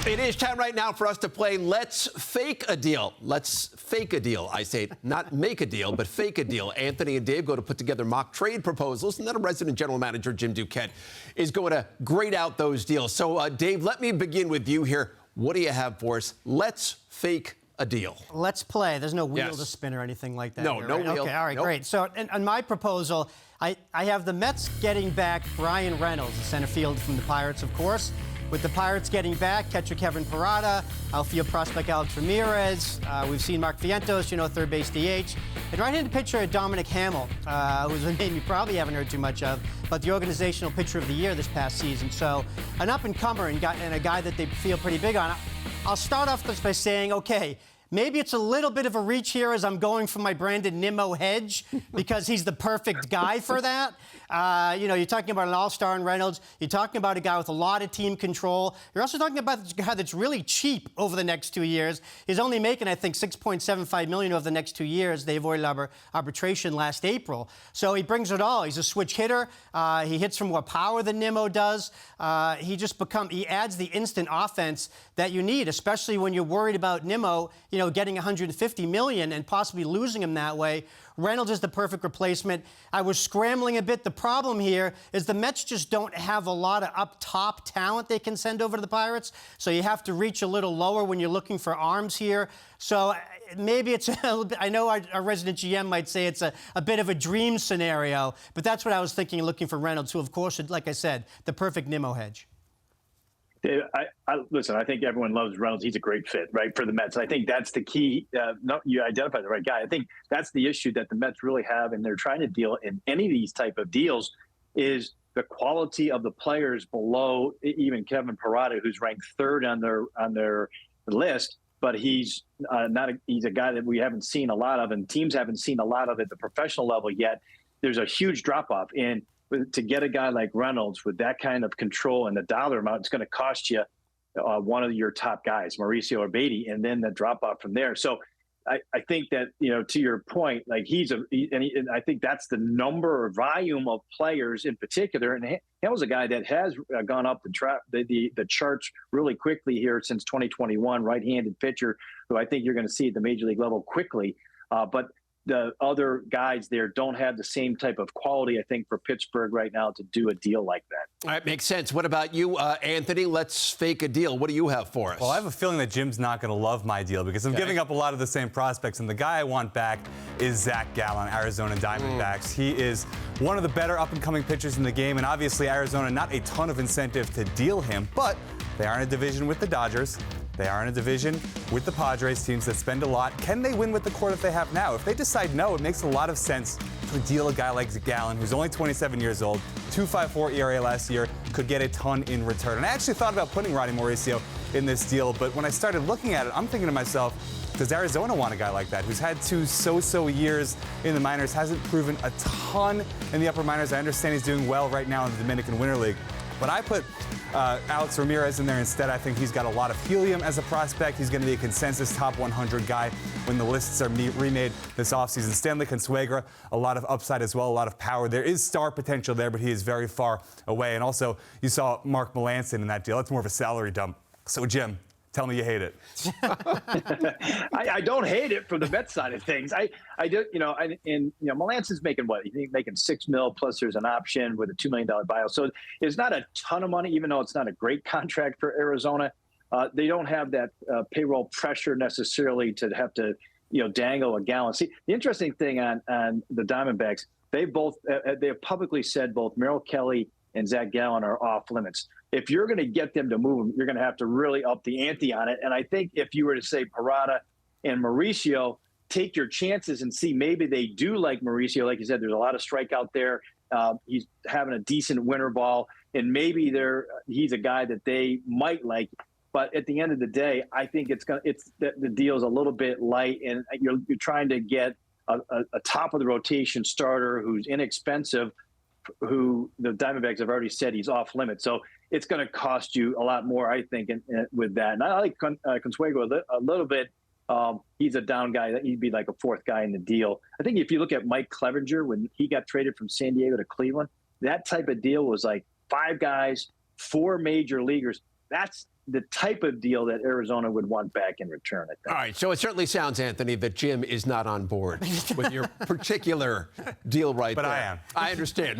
It is time right now for us to play Let's Fake a Deal. Let's fake a deal. I say not make a deal, but fake a deal. Anthony and Dave go to put together mock trade proposals, and then a resident general manager, Jim Duquette, is going to grade out those deals. So, Dave, let me begin with you here. What do you have for us? Let's fake a deal. Let's play. There's no wheel to spin or anything like that. No, here, no right? wheel. Okay, all right, Nope. great. So, on my proposal, I have the Mets getting back Brian Reynolds, the center field from the Pirates, of course. With the Pirates getting back, catcher Kevin Parada, outfield prospect Alex Ramirez. We've seen Mark Vientos, third base DH. And right-handed pitcher Dominic Hamill, who's a name you probably haven't heard too much of, but the organizational pitcher of the year this past season. So an up-and-comer and a guy that they feel pretty big on. I'll start off just by saying, okay, maybe it's a little bit of a reach here as I'm going for my Brandon Nimmo hedge because he's the perfect guy for that. You're talking about an all-star in Reynolds. You're talking about a guy with a lot of team control. You're also talking about a guy that's really cheap over the next 2 years. He's only making, I think, $6.75 million over the next 2 years. They avoided arbitration last April. So he brings it all. He's a switch hitter. He hits from more power than Nimmo does. He adds the instant offense that you need, especially when you're worried about Nimmo, getting $150 million and possibly losing him that way. Reynolds is the perfect replacement. I was scrambling a bit. The problem here is the Mets just don't have a lot of up-top talent they can send over to the Pirates, so you have to reach a little lower when you're looking for arms here. So maybe it's a little bit, I know our resident GM might say it's a bit of a dream scenario, but that's what I was thinking, looking for Reynolds, who, of course, like I said, the perfect Nimmo hedge. Dave, listen, I think everyone loves Reynolds. He's a great fit, right, for the Mets. I think that's the key. You identified the right guy. I think that's the issue that the Mets really have, and they're trying to deal in any of these type of deals, is the quality of the players below even Kevin Parada, who's ranked third on their list. But he's he's a guy that we haven't seen a lot of, and teams haven't seen a lot of at the professional level yet. There's a huge drop-off in. To get a guy like Reynolds with that kind of control and the dollar amount, it's going to cost you one of your top guys, Mauricio or Beatty, and then the drop off from there. So I think that, to your point, like and I think that's the number or volume of players in particular. And Hamill's a guy that has gone up the charts really quickly here since 2021, right-handed pitcher, who I think you're going to see at the major league level quickly. But the other guys there don't have the same type of quality, I think, for Pittsburgh right now to do a deal like that. All right, makes sense. What about you, Anthony? Let's fake a deal. What do you have for us? Well, I have a feeling that Jim's not going to love my deal because I'm giving up a lot of the same prospects, and the guy I want back is Zach Gallen, Arizona Diamondbacks. He is one of the better up-and-coming pitchers in the game, and obviously Arizona, not a ton of incentive to deal him, but they are in a division with the Dodgers. They are in a division with the Padres, teams that spend a lot. Can they win with the core that they have now? If they decide no, it makes a lot of sense to deal a guy like Gallen, who's only 27 years old, 2.54 ERA last year, could get a ton in return. And I actually thought about putting Ronnie Mauricio in this deal, but when I started looking at it, I'm thinking to myself, does Arizona want a guy like that who's had 2 so-so years in the minors, hasn't proven a ton in the upper minors? I understand he's doing well right now in the Dominican Winter League. But I put Alex Ramirez in there instead. I think he's got a lot of helium as a prospect. He's going to be a consensus top 100 guy when the lists are remade this offseason. Stanley Consuegra, a lot of upside as well, a lot of power. There is star potential there, but he is very far away. And also, you saw Mark Melancon in that deal. That's more of a salary dump. So, Jim, tell me you hate it. I don't hate it from the Mets side of things. I do, Melancon's making what? He's making $6 million plus there's an option with a $2 million buyout. So it's not a ton of money, even though it's not a great contract for Arizona. They don't have that payroll pressure necessarily to have to, dangle a Gallen. See, the interesting thing on the Diamondbacks, they have publicly said both Merrill Kelly and Zach Gallen are off limits. If you're going to get them to move them, you're going to have to really up the ante on it. And I think if you were to say Parada and Mauricio, take your chances and see maybe they do like Mauricio. Like you said, there's a lot of strikeout there. He's having a decent winter ball, and maybe he's a guy that they might like. But at the end of the day, I think the deal's a little bit light, and you're trying to get a top of the rotation starter who's inexpensive, who the Diamondbacks have already said he's off limits. So it's going to cost you a lot more, I think, with that. And I like Consuegra a little bit. He's a down guy. He'd be like a fourth guy in the deal. I think if you look at Mike Clevenger, when he got traded from San Diego to Cleveland, that type of deal was like 5 guys, 4 major leaguers. that's the type of deal that Arizona would want back in return, I think. All right, so it certainly sounds, Anthony, that Jim is not on board with your particular deal right But there. I am. I understand.